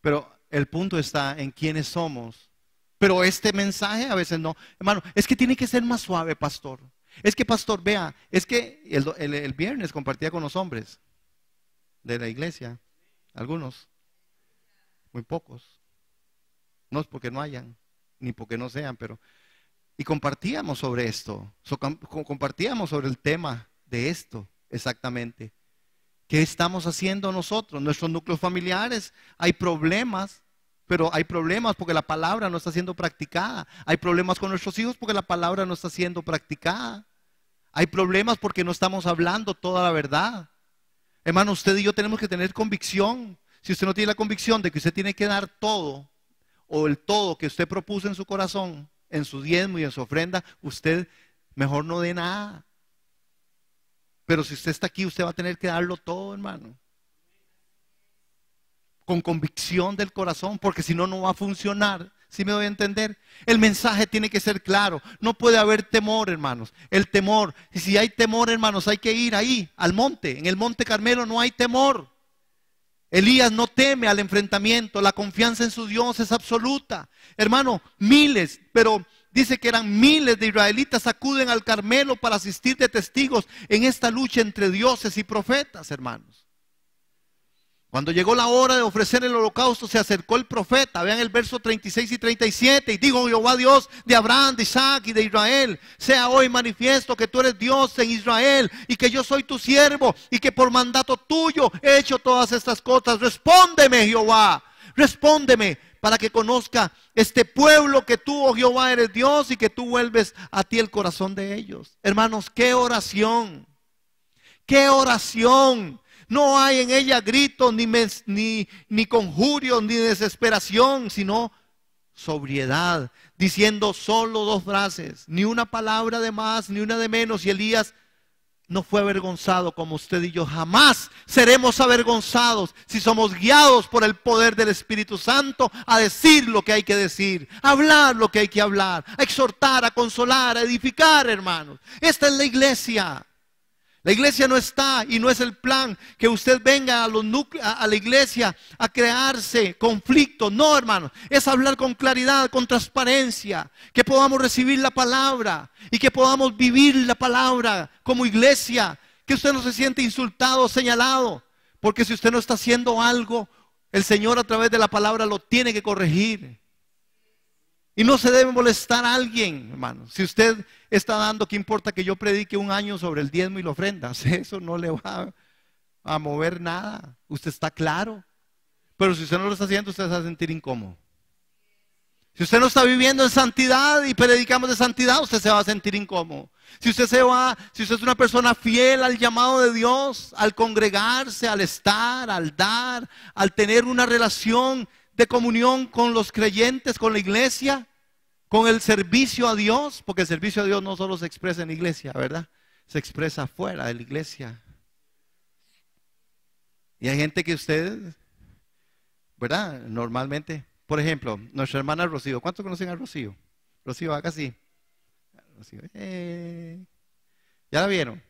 Pero el punto está en quiénes somos. Pero este mensaje a veces no. Hermano, es que tiene que ser más suave, pastor. Es que, pastor, vea, es que el viernes compartía con los hombres de la iglesia. Algunos. Muy pocos. No es porque no hayan, ni porque no sean, pero... Y compartíamos sobre esto. Compartíamos sobre el tema de esto. exactamente. ¿Qué estamos haciendo nosotros? Nuestros núcleos familiares, hay problemas, pero hay problemas porque la palabra no está siendo practicada. Hay problemas con nuestros hijos porque la palabra no está siendo practicada. Hay problemas porque no estamos hablando toda la verdad. Hermano, usted y yo tenemos que tener convicción. Si usted no tiene la convicción de que usted tiene que dar todo, o el todo que usted propuso en su corazón, en su diezmo y en su ofrenda, usted mejor no dé nada. Pero si usted está aquí, usted va a tener que darlo todo, hermano. Con convicción del corazón, porque si no, no va a funcionar. ¿Sí me doy a entender? El mensaje tiene que ser claro. No puede haber temor, hermanos. El temor, y si hay temor, hermanos, hay que ir ahí, al monte. En el monte Carmelo no hay temor. Elías no teme al enfrentamiento. La confianza en su Dios es absoluta. Hermano, miles, pero dice que eran miles de israelitas acuden al Carmelo para asistir de testigos en esta lucha entre dioses y profetas, hermanos. Cuando llegó la hora de ofrecer el holocausto, se acercó el profeta. Vean el verso 36 y 37. Y dijo Jehová Dios de Abraham, de Isaac y de Israel: sea hoy manifiesto que tú eres Dios en Israel y que yo soy tu siervo y que por mandato tuyo he hecho todas estas cosas. Respóndeme, Jehová, respóndeme, para que conozca este pueblo que tú, oh Jehová, eres Dios y que tú vuelves a ti el corazón de ellos. Hermanos, qué oración, qué oración. No hay en ella gritos, ni conjurios, ni desesperación, sino sobriedad, diciendo solo dos frases, ni una palabra de más, ni una de menos. Y Elías no fue avergonzado como usted y yo. Jamás seremos avergonzados si somos guiados por el poder del Espíritu Santo a decir lo que hay que decir, a hablar lo que hay que hablar, a exhortar, a consolar, a edificar, hermanos. Esta es la iglesia. La iglesia no está, y no es el plan que usted venga a la iglesia a crearse conflictos. No, hermano, es hablar con claridad, con transparencia, que podamos recibir la palabra y que podamos vivir la palabra como iglesia, que usted no se siente insultado o señalado, porque si usted no está haciendo algo, el Señor a través de la palabra lo tiene que corregir. Y no se debe molestar a alguien, hermano. Si usted está dando, ¿qué importa que yo predique un año sobre el diezmo y la ofrenda? Eso no le va a mover nada. Usted está claro. Pero si usted no lo está haciendo, usted se va a sentir incómodo. Si usted no está viviendo en santidad y predicamos de santidad, usted se va a sentir incómodo. Si usted es una persona fiel al llamado de Dios, al congregarse, al estar, al dar, al tener una relación de comunión con los creyentes, con la iglesia, con el servicio a Dios, porque el servicio a Dios no solo se expresa en la iglesia, ¿verdad? Se expresa fuera de la iglesia. Y hay gente que usted, ¿verdad? Normalmente, por ejemplo, nuestra hermana Rocío. ¿Cuántos conocen a Rocío? Rocío, haga así. Rocío, ¿ya la vieron?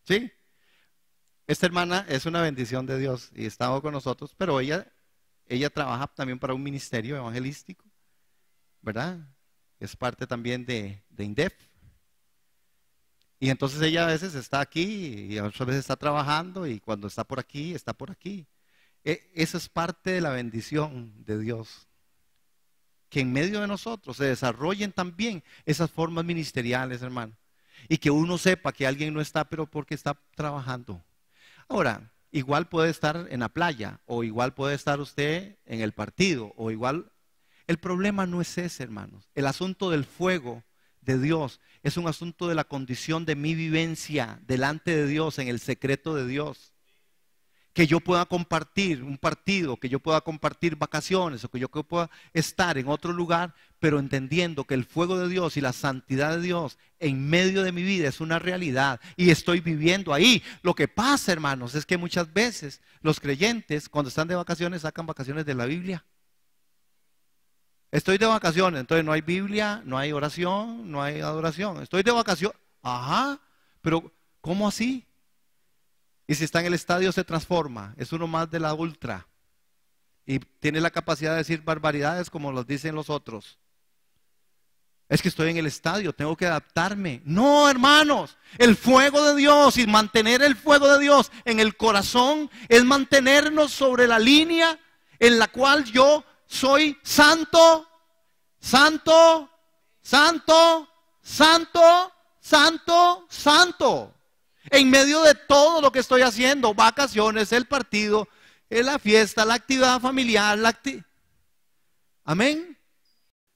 ¿Sí? Esta hermana es una bendición de Dios y estaba con nosotros, pero ella trabaja también para un ministerio evangelístico, ¿verdad? Es parte también de INDEF. Y entonces ella a veces está aquí y a otras veces está trabajando, y cuando está por aquí, está por aquí. Eso es parte de la bendición de Dios. Que en medio de nosotros se desarrollen también esas formas ministeriales, hermano. Y que uno sepa que alguien no está, pero porque está trabajando. Ahora, igual puede estar en la playa, o igual puede estar usted en el partido, o igual. El problema no es ese, hermanos. El asunto del fuego de Dios es un asunto de la condición de mi vivencia delante de Dios, en el secreto de Dios. Que yo pueda compartir un partido, que yo pueda compartir vacaciones, o que yo pueda estar en otro lugar, pero entendiendo que el fuego de Dios y la santidad de Dios en medio de mi vida es una realidad y estoy viviendo ahí. Lo que pasa, hermanos, es que muchas veces los creyentes, cuando están de vacaciones, sacan vacaciones de la Biblia. Estoy de vacaciones, entonces no hay Biblia, no hay oración, no hay adoración. Estoy de vacaciones, ajá, pero ¿cómo así? Y si está en el estadio se transforma, es uno más de la ultra. Y tiene la capacidad de decir barbaridades como los dicen los otros. Es que estoy en el estadio, tengo que adaptarme. No, hermanos, el fuego de Dios y mantener el fuego de Dios en el corazón es mantenernos sobre la línea en la cual yo soy santo, santo, santo, santo, santo, santo. En medio de todo lo que estoy haciendo, vacaciones, el partido, la fiesta, la actividad familiar, amén,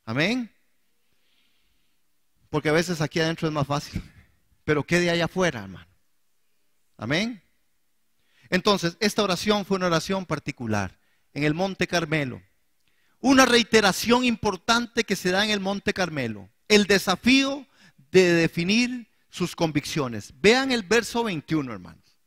amén. Porque a veces aquí adentro es más fácil, pero ¿qué de allá afuera, hermano? Amén. Entonces, esta oración fue una oración particular en el Monte Carmelo. Una reiteración importante que se da en el Monte Carmelo. El desafío de definir sus convicciones. Vean el verso 21, hermanos.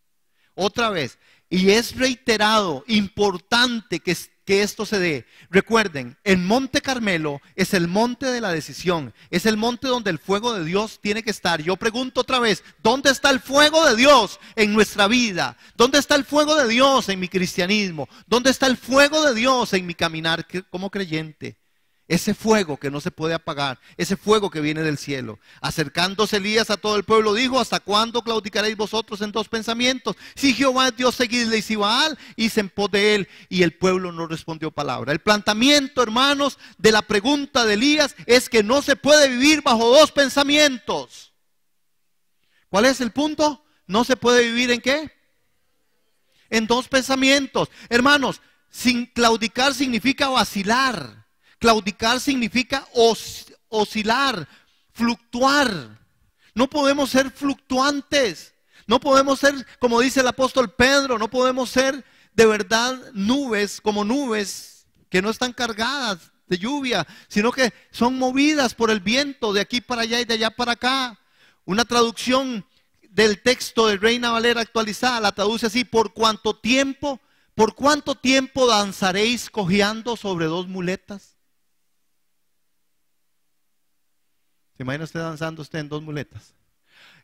Otra vez. Y es reiterado, importante que esto se dé. Recuerden, el Monte Carmelo es el monte de la decisión. Es el monte donde el fuego de Dios tiene que estar. Yo pregunto otra vez, ¿dónde está el fuego de Dios en nuestra vida? ¿Dónde está el fuego de Dios en mi cristianismo? ¿Dónde está el fuego de Dios en mi caminar como creyente? Ese fuego que no se puede apagar, ese fuego que viene del cielo. Acercándose Elías a todo el pueblo dijo: ¿hasta cuándo claudicaréis vosotros en dos pensamientos? Si Jehová es Dios, seguidle, y si Baal, hice en pos de él. Y el pueblo no respondió palabra. El planteamiento, hermanos, de la pregunta de Elías es que no se puede vivir bajo dos pensamientos. ¿Cuál es el punto? No se puede vivir ¿en qué? En dos pensamientos. Hermanos, sin claudicar significa vacilar. Claudicar significa oscilar, fluctuar. No podemos ser fluctuantes. No podemos ser, como dice el apóstol Pedro, no podemos ser de verdad nubes, como nubes que no están cargadas de lluvia, sino que son movidas por el viento de aquí para allá y de allá para acá. Una traducción del texto de Reina Valera actualizada la traduce así: ¿por cuánto tiempo danzaréis cojeando sobre dos muletas? ¿Se imagina usted danzando en dos muletas?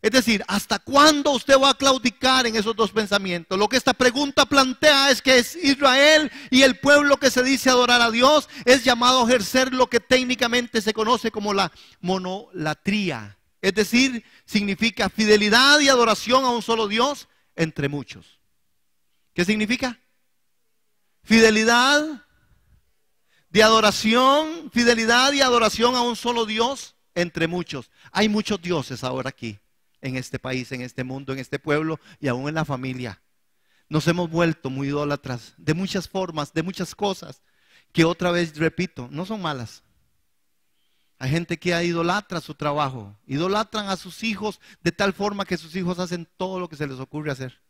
Es decir, ¿hasta cuándo usted va a claudicar en esos dos pensamientos? Lo que esta pregunta plantea es que es Israel y el pueblo que se dice adorar a Dios es llamado a ejercer lo que técnicamente se conoce como la monolatría. Es decir, significa fidelidad y adoración a un solo Dios entre muchos. ¿Qué significa? Fidelidad de adoración, fidelidad y adoración a un solo Dios entre muchos. Hay muchos dioses ahora aquí, en este país, en este mundo, en este pueblo y aún en la familia. Nos hemos vuelto muy idólatras de muchas formas, de muchas cosas que otra vez repito, no son malas. Hay gente que idolatra su trabajo, idolatran a sus hijos de tal forma que sus hijos hacen todo lo que se les ocurre hacer.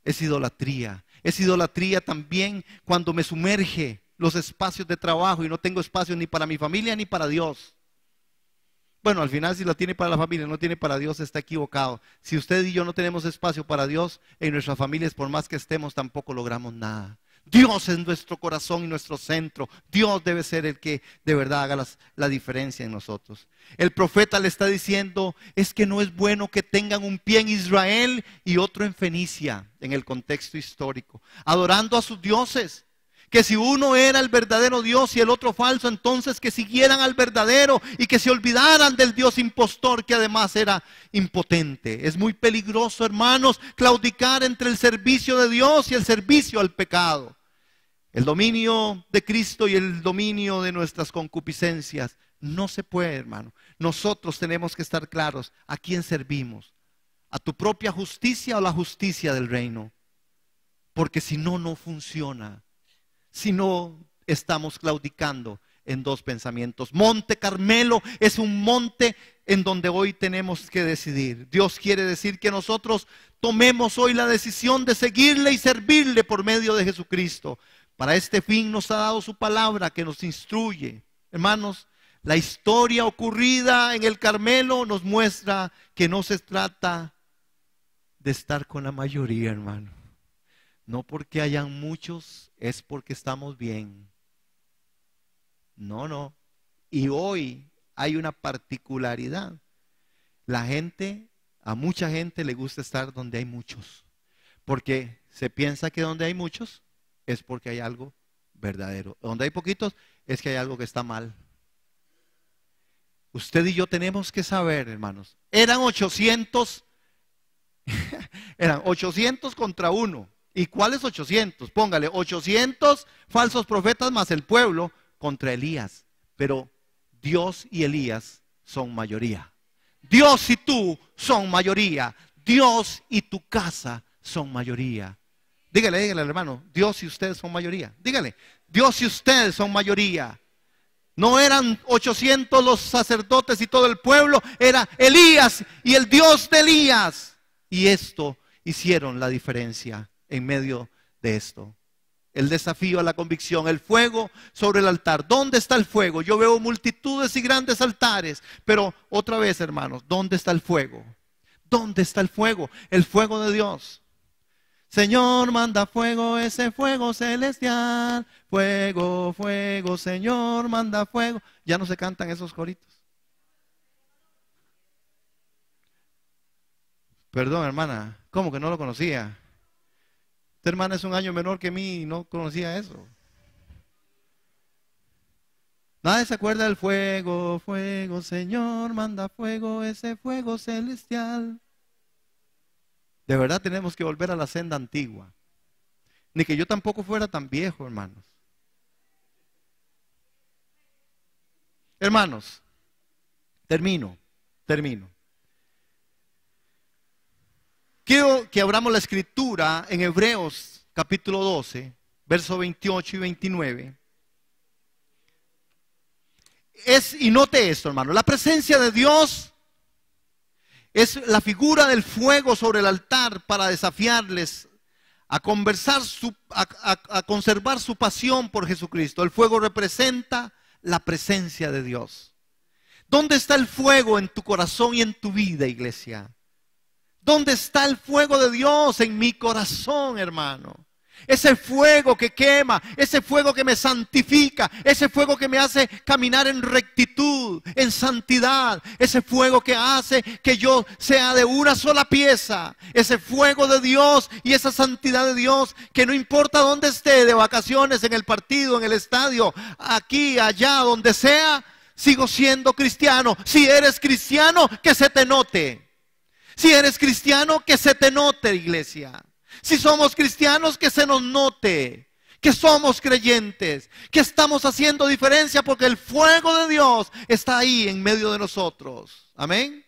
Es idolatría. Es idolatría también cuando me sumerge los espacios de trabajo y no tengo espacio ni para mi familia ni para Dios. Bueno, al final si lo tiene para la familia, no tiene para Dios, está equivocado. Si usted y yo no tenemos espacio para Dios en nuestras familias, por más que estemos, tampoco logramos nada. Dios es nuestro corazón y nuestro centro. Dios debe ser el que de verdad haga la diferencia en nosotros. El profeta le está diciendo, es que no es bueno que tengan un pie en Israel y otro en Fenicia, en el contexto histórico, adorando a sus dioses. Que si uno era el verdadero Dios y el otro falso, entonces que siguieran al verdadero y que se olvidaran del Dios impostor que además era impotente. Es muy peligroso, hermanos, claudicar entre el servicio de Dios y el servicio al pecado. El dominio de Cristo y el dominio de nuestras concupiscencias. No se puede, hermano. Nosotros tenemos que estar claros a quién servimos. A tu propia justicia o la justicia del reino. Porque si no, no funciona. Si no estamos claudicando en dos pensamientos. Monte Carmelo es un monte en donde hoy tenemos que decidir. Dios quiere decir que nosotros tomemos hoy la decisión de seguirle y servirle por medio de Jesucristo. Para este fin nos ha dado su palabra que nos instruye. Hermanos, la historia ocurrida en el Carmelo nos muestra que no se trata de estar con la mayoría, hermano. No porque hayan muchos, es porque estamos bien. No. Y hoy hay una particularidad. A mucha gente le gusta estar donde hay muchos. Porque se piensa que donde hay muchos es porque hay algo verdadero. Donde hay poquitos es que hay algo que está mal. Usted y yo tenemos que saber, hermanos. Eran 800 contra 1. ¿Y cuáles 800? Póngale 800 falsos profetas más el pueblo contra Elías. Pero Dios y Elías son mayoría. Dios y tú son mayoría. Dios y tu casa son mayoría. Dígale, dígale, hermano, Dios y ustedes son mayoría. Dígale, Dios y ustedes son mayoría. No eran 800 los sacerdotes y todo el pueblo, era Elías y el Dios de Elías. Y esto hicieron la diferencia en medio de esto. El desafío a la convicción, el fuego sobre el altar. ¿Dónde está el fuego? Yo veo multitudes y grandes altares, pero otra vez, hermanos, ¿dónde está el fuego? ¿Dónde está el fuego? El fuego de Dios. Señor, manda fuego, ese fuego celestial. Fuego, fuego, Señor, manda fuego. Ya no se cantan esos coritos. Perdón, hermana, ¿cómo que no lo conocía? Esta hermana es un año menor que mí y no conocía eso. Nadie se acuerda del fuego, fuego, Señor, manda fuego, ese fuego celestial. De verdad tenemos que volver a la senda antigua. Ni que yo tampoco fuera tan viejo, hermanos. Hermanos, termino. Quiero que abramos la escritura en Hebreos capítulo 12, versos 28 y 29. Y note esto, hermano, la presencia de Dios es la figura del fuego sobre el altar para desafiarles a conservar su pasión por Jesucristo. El fuego representa la presencia de Dios. ¿Dónde está el fuego en tu corazón y en tu vida, iglesia? ¿Dónde está el fuego de Dios en mi corazón, hermano? Ese fuego que quema, ese fuego que me santifica, ese fuego que me hace caminar en rectitud, en santidad, ese fuego que hace que yo sea de una sola pieza, ese fuego de Dios y esa santidad de Dios, que no importa dónde esté, de vacaciones, en el partido, en el estadio, aquí, allá, donde sea, sigo siendo cristiano. Si eres cristiano, que se te note. Si eres cristiano, que se te note, iglesia. Si somos cristianos, que se nos note que somos creyentes, que estamos haciendo diferencia porque el fuego de Dios está ahí en medio de nosotros. Amén.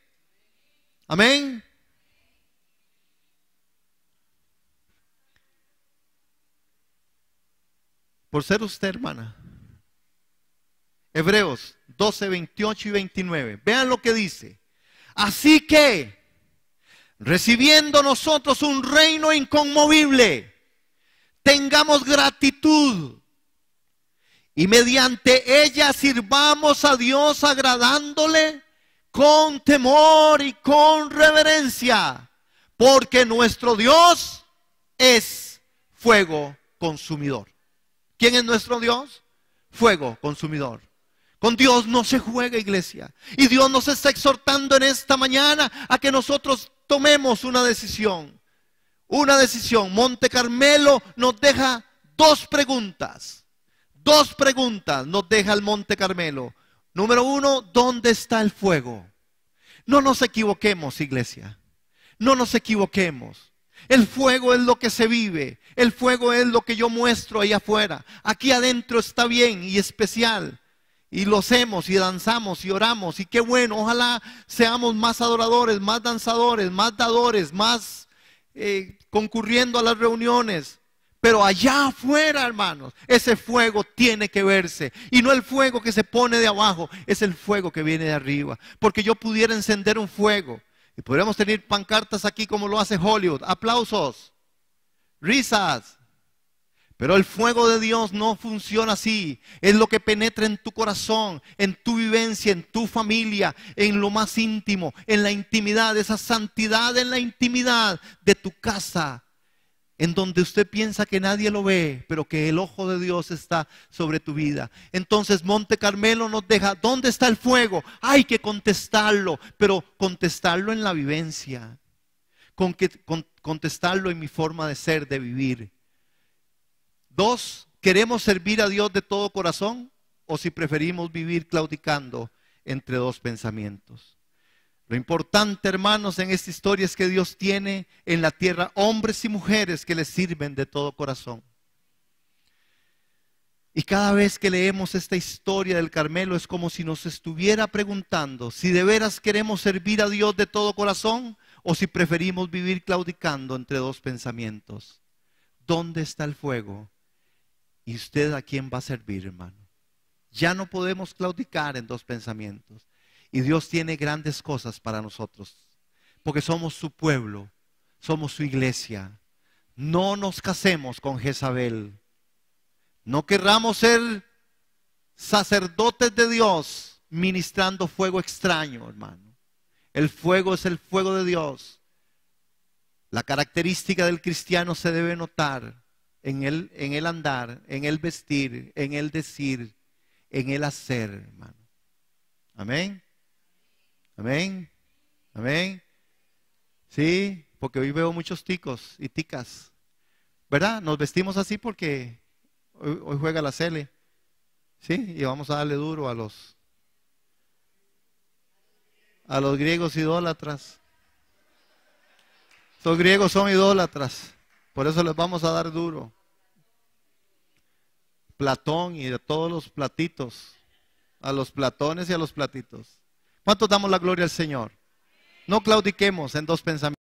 Amén. Por ser usted, hermana. Hebreos 12, 28 y 29. Vean lo que dice. Así que, recibiendo nosotros un reino inconmovible, tengamos gratitud y mediante ella sirvamos a Dios agradándole con temor y con reverencia, porque nuestro Dios es fuego consumidor. ¿Quién es nuestro Dios? Fuego consumidor. Con Dios no se juega, iglesia. Y Dios nos está exhortando en esta mañana a que nosotros tomemos una decisión. Una decisión. Monte Carmelo nos deja dos preguntas. Dos preguntas nos deja el Monte Carmelo. Número uno, ¿dónde está el fuego? No nos equivoquemos, iglesia. No nos equivoquemos. El fuego es lo que se vive. El fuego es lo que yo muestro ahí afuera. Aquí adentro está bien y especial. Y lo hacemos y danzamos y oramos. Y qué bueno, ojalá seamos más adoradores, más danzadores, más dadores, más concurriendo a las reuniones. Pero allá afuera, hermanos, ese fuego tiene que verse. Y no el fuego que se pone de abajo, es el fuego que viene de arriba. Porque yo pudiera encender un fuego. Y podríamos tener pancartas aquí como lo hace Hollywood. Aplausos, risas. Pero el fuego de Dios no funciona así. Es lo que penetra en tu corazón, en tu vivencia, en tu familia, en lo más íntimo, en la intimidad, esa santidad en la intimidad de tu casa, en donde usted piensa que nadie lo ve, pero que el ojo de Dios está sobre tu vida. Entonces Monte Carmelo nos deja, ¿dónde está el fuego? Hay que contestarlo, pero contestarlo en la vivencia, contestarlo en mi forma de ser, de vivir. Dos, ¿queremos servir a Dios de todo corazón? O si preferimos vivir claudicando entre dos pensamientos. Lo importante, hermanos, en esta historia es que Dios tiene en la tierra hombres y mujeres que le sirven de todo corazón. Y cada vez que leemos esta historia del Carmelo es como si nos estuviera preguntando si de veras queremos servir a Dios de todo corazón o si preferimos vivir claudicando entre dos pensamientos. ¿Dónde está el fuego? ¿Y usted a quién va a servir, hermano? Ya no podemos claudicar en dos pensamientos. Y Dios tiene grandes cosas para nosotros, porque somos su pueblo, somos su iglesia. No nos casemos con Jezabel. No querramos ser sacerdotes de Dios ministrando fuego extraño, hermano. El fuego es el fuego de Dios. La característica del cristiano se debe notar en el andar, en el vestir, en el decir, en el hacer, hermano. Amén. Amén. Amén. Sí, porque hoy veo muchos ticos y ticas, ¿verdad? Nos vestimos así porque hoy juega la Cele. Sí, y vamos a darle duro a los griegos idólatras. Los griegos son idólatras, por eso les vamos a dar duro. Platón y de todos los platitos, a los platones y a los platitos. ¿Cuántos damos la gloria al Señor? No claudiquemos en dos pensamientos.